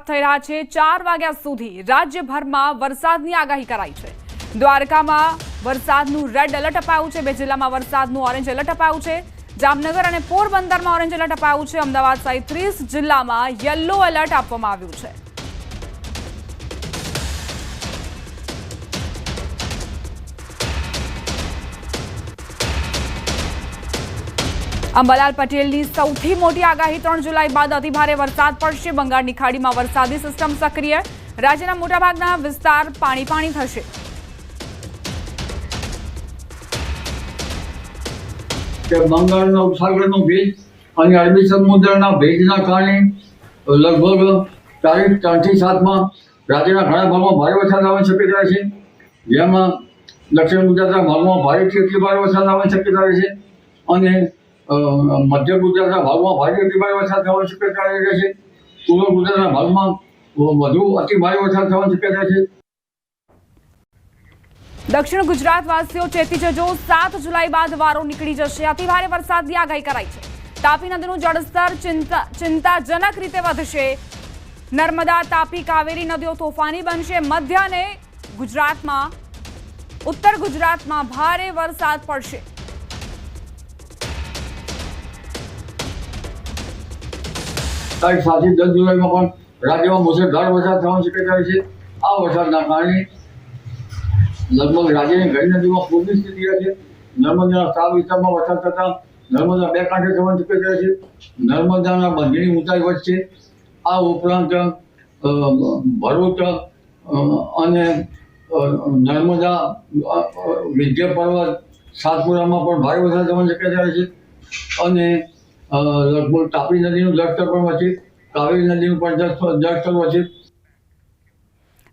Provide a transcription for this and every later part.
થઈ રહ્યા છે। 4 વાગ્યા સુધી રાજ્યભરમાં વરસાદની આગાહી કરાઈ છે। દ્વારકામાં વરસાદનું રેડ એલર્ટ અપાયું છે। 2 જિલ્લામાં વરસાદનું ઓરેન્જ એલર્ટ અપાયું છે। જામનગર અને પોરબંદરમાં ઓરેન્જ એલર્ટ અપાયું છે। અમદાવાદ સહિત 30 જિલ્લામાં યલો એલર્ટ આપવામાં આવ્યું છે। અંબાલાલ પટેલની સૌથી મોટી આગાહી 3 જુલાઈ બાદ અતિભારે વરસાદ પડશે। બંગાળની ખાડીમાં વરસાદી સિસ્ટમ સક્રિય। રાજ્યના મોટાભાગના વિસ્તાર પાણી થશે। બંગાળના ઉપસાગરનો ભેજ અને અરબી સમુદ્રના ભેજના કારણે લગભગ તારીખ 3 થી 7 માં રાજ્યના ઘણા ભાગમાં ભારે વરસાદ આવવાની શક્યતા છે, જેમાં દક્ષિણ ગુજરાતના ભાગમાં ભારેથી અતિ ભારે વરસાદ આવવાની શક્યતા છે અને મધ્ય ગુજરાતના ભાગમાં ભારે અતિ ભારે વરસાદ થવાની શક્યતા છે। પૂર્વ ગુજરાતના ભાગમાં વધુ અતિ ભારે વરસાદ થવાની શક્યતા છે। દક્ષિણ ગુજરાતવાસીઓ ચેતી જજો। 7 જુલાઈ બાદ વારો નીકળી જશે। અતિભારે વરસાદની આગાહી કરાઈ છે। તાપી નદીનું જળસ્તર ચિંતાજનક રીતે વધશે। નર્મદા, તાપી, કાવેરી નદીઓ તોફાની બનશે। મધ્ય અને ગુજરાતમાં ઉત્તર ગુજરાતમાં ભારે વરસાદ પડશે। તારીખ 7 થી 10 જુલાઈમાં પણ રાજ્યમાં મુશળધાર વરસાદ થવાની શક્યતા છે। આ વરસાદના કારણે લગભગ રાજ્યની ઘણી નદીમાં પૂરની સ્થિતિ છે। નર્મદાના તાપ વિસ્તારમાં વરસાદ થતાં નર્મદા 2 કાંઠે થવાની શક્યતા છે। નર્મદાના બંધની ઊંચાઈ વધશે। આ ઉપરાંત ભરૂચ અને નર્મદા વિંધ્ય પર્વત સાતપુરામાં પણ ભારે વરસાદ થવાની શક્યતા છે અને લગભગ તાપી નદીનું જળસ્તર પણ વધશે। કાવેરી નદીનું પણ જળસ્તર વધશે।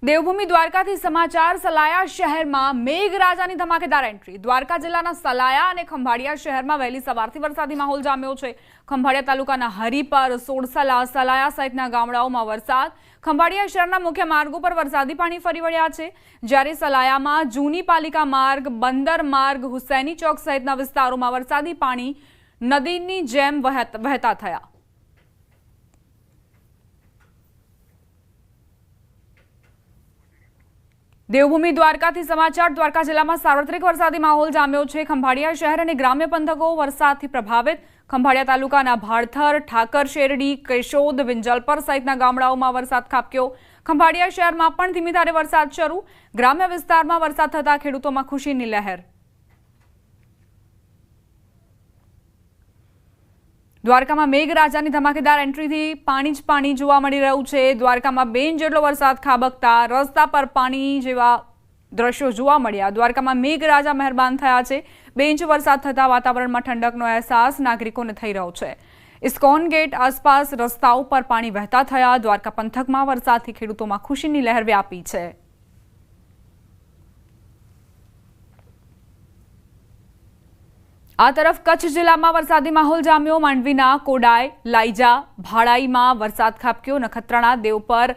દેવભૂમિ દ્વારકાથી સમાચાર। સલાયા શહેરમાં મેઘરાજાની ધમાકેદાર એન્ટ્રી। દ્વારકા જિલ્લાના સલાયા અને ખંભાળિયા શહેરમાં વહેલી સવારથી વરસાદી માહોલ જામ્યો છે। ખંભાળિયા તાલુકાના હરિપર, સોડસલા, સલાયા સહિતના ગામડાઓમાં વરસાદ। ખંભાળિયા શહેરના મુખ્ય માર્ગો પર વરસાદી પાણી ફરી વળ્યા છે, જ્યારે સલાયામાં જૂની પાલિકા માર્ગ, બંદર માર્ગ, હુસૈની ચોક સહિતના વિસ્તારોમાં વરસાદી પાણી નદીની જેમ વહેતા થયા। દેવભૂમિ દ્વારકાથી સમાચાર। દ્વારકા જિલ્લામાં સાર્વત્રિક વરસાદી માહોલ જામ્યો છે। ખંભાળિયા શહેર અને ગ્રામ્ય પંથકો વરસાદથી પ્રભાવિત। ખંભાળિયા તાલુકાના ભાળથર, ઠાકર શેરડી, કેશોદ, વિંજલપર સહિતના ગામડાઓમાં વરસાદ ખાબક્યો। ખંભાળિયા શહેરમાં પણ ધીમી ધારે વરસાદ શરૂ। ગ્રામ્ય વિસ્તારમાં વરસાદ થતા ખેડૂતોમાં ખુશીની લહેર। દ્વારકામાં મેઘરાજાની ધમાકેદાર એન્ટ્રીથી પાણી જ પાણી જોવા મળી રહ્યું છે। દ્વારકામાં 2 ઇંચ જેટલો વરસાદ ખાબકતા રસ્તા પર પાણી જેવા દ્રશ્યો જોવા મળ્યા। દ્વારકામાં મેઘરાજા મહેરબાન થયા છે। 2 ઇંચ વરસાદ થતા વાતાવરણમાં ઠંડકનો અહેસાસ નાગરિકોને થઈ રહ્યો છે। ઇસ્કોન ગેટ આસપાસ રસ્તાઓ પર પાણી વહેતા થયા। દ્વારકા પંથકમાં વરસાદથી ખેડૂતોમાં ખુશીની લહેર વ્યાપી છે। આ તરફ કચ્છ જિલ્લામાં વરસાદી માહોલ જામ્યો। માંડવીના કોડાય, લાઈજા, ભાડાઈમાં વરસાદ ખાબક્યો। નખત્રાણા, દેવપર,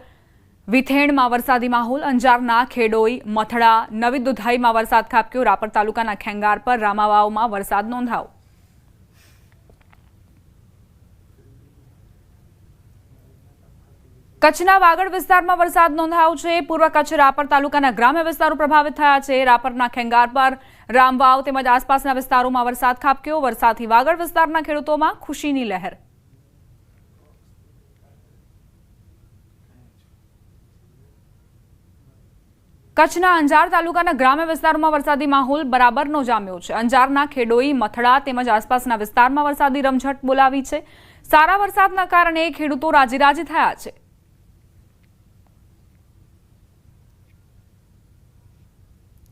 વિથેણમાં વરસાદી માહોલ। અંજારના ખેડોઈ, મથડા, નવી દુધાઈમાં વરસાદ ખાબક્યો। રાપર તાલુકાના ખેંગાર પર, રામાવાવમાં વરસાદ નોંધાયો। કચ્છના વાગડ વિસ્તારમાં વરસાદ નોંધાયો છે। પૂર્વ કચ્છ રાપર તાલુકાના ગ્રામ્ય વિસ્તારો પ્રભાવિત થયા છે। રાપરના ખેંગાર પર, રામવાવ તેમજ આસપાસના વિસ્તારોમાં વરસાદ ખાબક્યો। વરસાદથી વાગડ વિસ્તારના ખેડૂતોમાં ખુશીની લહેર। કચ્છના અંજાર તાલુકાના ગ્રામ્ય વિસ્તારોમાં વરસાદી માહોલ બરાબરનો જામ્યો છે। અંજારના ખેડોઈ, મથડા તેમજ આસપાસના વિસ્તારમાં વરસાદી રમઝટ બોલાવી છે। સારા વરસાદના કારણે ખેડૂતો રાજી થયા છે।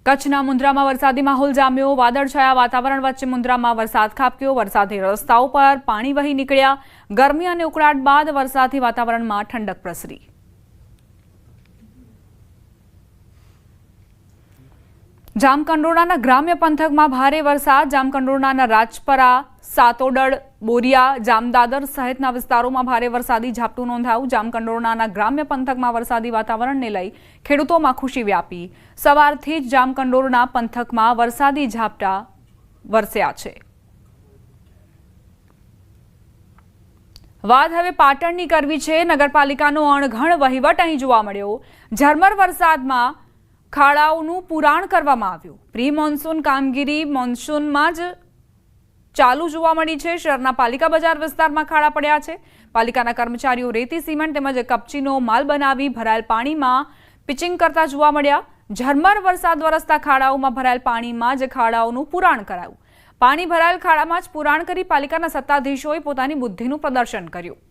કચ્છના મુન્દ્રામાં વરસાદી માહોલ જામ્યો। વાદળછાયા વાતાવરણ વચ્ચે મુન્દ્રામાં વરસાદ ખાબક્યો। વરસાદથી રસ્તાઓ પર પાણી વહી નીકળ્યા। ગરમી અને ઉકળાટ બાદ વરસાદથી વાતાવરણમાં ઠંડક પ્રસરી। જામકંડોરણાના ગ્રામ્ય પંથકમાં ભારે વરસાદ। જામકંડોરણાના રાજપરા, સાતોડળ, બોરિયા, જામદાદર સહિતના વિસ્તારોમાં ભારે વરસાદી ઝાપટું નોંધાયું। જામકંડોરણાના ગ્રામ્ય પંથકમાં વરસાદી વાતાવરણને લઈ ખેડૂતોમાં ખુશી વ્યાપી। સવારથી જ જામકંડોરણા પંથકમાં વરસાદી ઝાપટા વરસ્યા છે। વાત હવે પાટણની કરવી છે। નગરપાલિકાનો અણઘડ વહીવટ અહીં જોવા મળ્યો। ઝરમર વરસાદમાં ખાડાઓનું પુરાણ કરવામાં આવ્યું। પ્રી મોન્સૂન કામગીરી મોન્સૂનમાં જ ચાલુ જોવા મળી છે। શહેરના પાલિકા બજાર વિસ્તારમાં ખાડા પડ્યા છે। પાલિકાના કર્મચારીઓ રેતી સિમેન્ટ તેમજ કપચીનો માલ બનાવી ભરાયેલ પાણીમાં પિચિંગ કરતા જોવા મળ્યા। ઝરમર વરસાદ વરસતા ખાડાઓમાં ભરાયેલ પાણીમાં જ ખાડાઓનું પુરાણ કરાયું। પાણી ભરાયેલ ખાડામાં જ પુરાણ કરી પાલિકાના સત્તાધીશોએ પોતાની બુદ્ધિનું પ્રદર્શન કર્યું।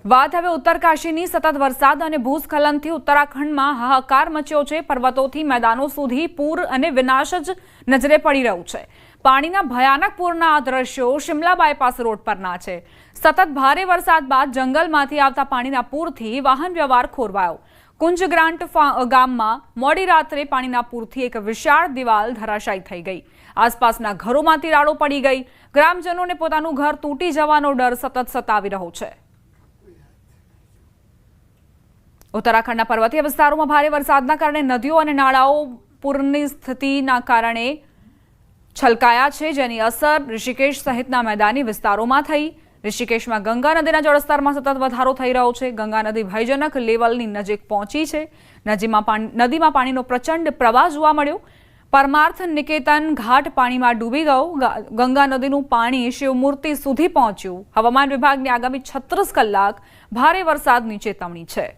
વાત હવે ઉત્તરકાશીની। સતત વરસાદ અને ભૂસ્ખલનથી ઉત્તરાખંડમાં હાહાકાર મચ્યો છે। પર્વતોથી મેદાનો સુધી પૂર અને વિનાશ જ નજરે પડી રહ્યું છે। પાણીના ભયાનક પૂરના આ દ્રશ્યો શિમલા બાયપાસ રોડ પરના છે। સતત ભારે વરસાદ બાદ જંગલમાંથી આવતા પાણીના પૂરથી વાહન વ્યવહાર ખોરવાયો। કુંજ ગ્રાન્ટ ગામમાં મોડી રાત્રે પાણીના પૂરથી એક વિશાળ દિવાલ ધરાશાયી થઈ ગઈ। આસપાસના ઘરોમાં તિરાડો પડી ગઈ। ગ્રામજનોને પોતાનું ઘર તૂટી જવાનો ડર સતત સતાવી રહ્યો છે। ઉત્તરાખંડના પર્વતીય વિસ્તારોમાં ભારે વરસાદના કારણે નદીઓ અને નાળાઓ પૂરની સ્થિતિના કારણે છલકાયા છે, જેની અસર ઋષિકેશ સહિતના મેદાની વિસ્તારોમાં થઈ। ઋષિકેશમાં ગંગા નદીના જળસ્તરમાં સતત વધારો થઈ રહ્યો છે। ગંગા નદી ભયજનક લેવલની નજીક પહોંચી છે। નદીમાં પાણીનો પ્રચંડ પ્રવાહ જોવા મળ્યો। પરમાર્થ નિકેતન ઘાટ પાણીમાં ડૂબી ગયો। ગંગા નદીનું પાણી શિવમૂર્તિ સુધી પહોંચ્યું। હવામાન વિભાગની આગામી 36 કલાક ભારે વરસાદની ચેતવણી છે।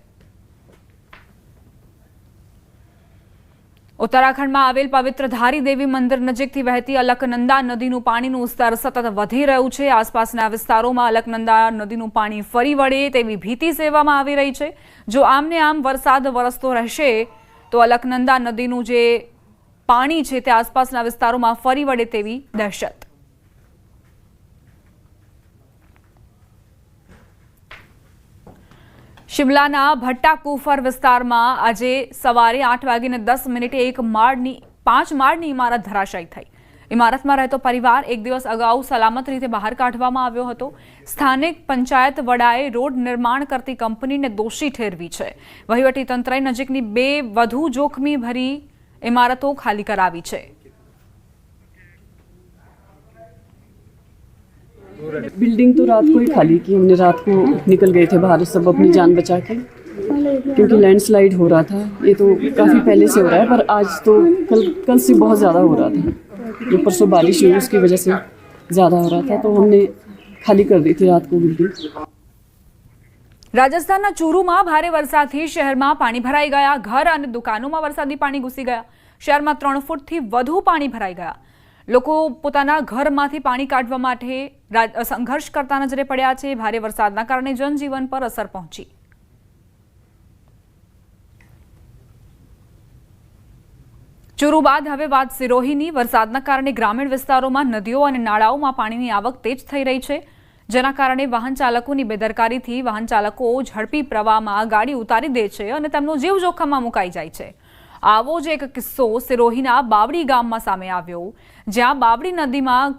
ઉત્તરાખંડમાં આવેલ પવિત્ર ધારી દેવી મંદિર નજીકથી વહેતી અલકનંદા નદીનું પાણીનું સ્તર સતત વધી રહ્યું છે। આસપાસના વિસ્તારોમાં અલકનંદા નદીનું પાણી ફરી વળે તેવી ભીતિ સેવવામાં આવી રહી છે। જો આમને આમ વરસાદ વરસતો રહેશે તો અલકનંદા નદીનું જે પાણી છે તે આસપાસના વિસ્તારોમાં ફરી વળે તેવી દહેશત। શિમલાના ભટ્ટા કુફર વિસ્તારમાં આજે સવારે 8:10 એક 5 માળની ઇમારત ધરાશાયી થઈ। ઇમારતમાં રહેતો પરિવાર એક દિવસ અગાઉ સલામત રીતે બહાર કાઢવામાં આવ્યો હતો। સ્થાનિક પંચાયત વડાએ રોડ નિર્માણ કરતી કંપનીને દોષી ઠેરવી છે। વહીવટીતંત્રએ નજીકની 2 વધુ જોખમી ભરી ઇમારતો ખાલી કરાવી છે। बिल्डिंग तो रात को ही खाली की हमने। रात को निकल गए थे बाहर सब अपनी जान बचा के, क्योंकि लैंडस्लाइड हो रहा था। ये तो काफ़ी पहले से हो रहा है, पर आज तो कल से बहुत ज़्यादा हो रहा था। जो परसों बारिश हुई उसकी वजह से ज़्यादा हो रहा था, तो हमने खाली कर दी थी रात को बिल्डिंग। રાજસ્થાનના ચૂરુમાં ભારે વરસાદથી શહેરમાં પાણી ભરાઈ ગયા। ઘર અને દુકાનોમાં વરસાદી પાણી ઘૂસી ગયા। શહેરમાં 3 ફૂટથી વધુ પાણી ભરાઈ ગયા। લોકો પોતાના ઘરમાંથી પાણી કાઢવા માટે સંઘર્ષ કરતા નજરે પડ્યા છે। ભારે વરસાદના કારણે જનજીવન પર અસર પહોંચી। ચૂરુ બાદ હવે વાત સિરોહીની। વરસાદના કારણે ગ્રામીણ વિસ્તારોમાં નદીઓ અને નાળાઓમાં પાણીની આવક તેજ થઈ રહી છે, જેના કારણે વાહન ચાલકોની બેદરકારીથી વાહન ચાલકો ઝડપી પ્રવાહમાં ગાડી ઉતારી દે છે અને તેમનો જીવ જોખમમાં મુકાઈ જાય છે। આવો જ એક કિસ્સો સિરોહીના બાવડી ગામમાં સામે આવ્યો, જ્યાં બાવડી નાળીમાં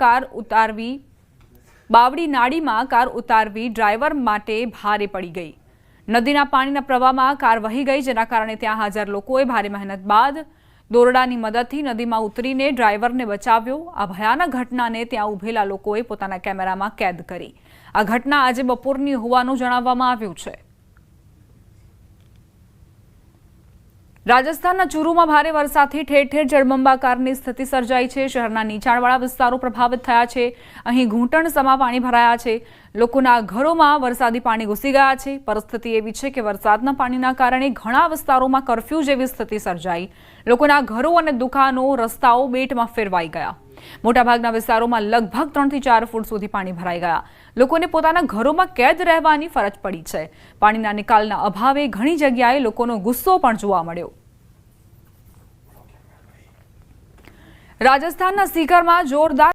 કાર ઉતારવી ડ્રાઈવર માટે ભારે પડી ગઈ। નદીના પાણીના પ્રવાહમાં કાર વહી ગઈ, જેના કારણે ત્યાં હાજર લોકોએ ભારે મહેનત બાદ દોરડાની મદદથી નદીમાં ઉતરીને ડ્રાઈવરને બચાવ્યો। આ ભયાનક ઘટનાને ત્યાં ઉભેલા લોકોએ પોતાના કેમેરામાં કેદ કરી। આ ઘટના આજે બપોરની હોવાનું જણાવવામાં આવ્યું છે। રાજસ્થાનના ચૂરુમાં ભારે વરસાદથી ઠેર ઠેર જળબંબાકારની સ્થિતિ સર્જાઈ છે। શહેરના નીચાણવાળા વિસ્તારો પ્રભાવિત થયા છે। અહીં ઘૂંટણ સમા પાણી ભરાયા છે। લોકોના ઘરોમાં વરસાદી પાણી ઘૂસી ગયા છે। પરિસ્થિતિ એવી છે કે વરસાદના પાણીના કારણે ઘણા વિસ્તારોમાં કર્ફ્યુ જેવી સ્થિતિ સર્જાઈ। લોકોના ઘરો અને દુકાનો રસ્તાઓ બેટમાં ફેરવાઈ ગયા। મોટાભાગના વિસ્તારોમાં લગભગ 3 થી 4 ફૂટ સુધી પાણી ભરાઈ ગયા। લોકોને પોતાના ઘરોમાં કેદ રહેવાની ફરજ પડી છે। પાણીના નિકાલના અભાવે ઘણી જગ્યાએ લોકોનો ગુસ્સો પણ જોવા મળ્યો। રાજસ્થાનના સીકરમાં જોરદાર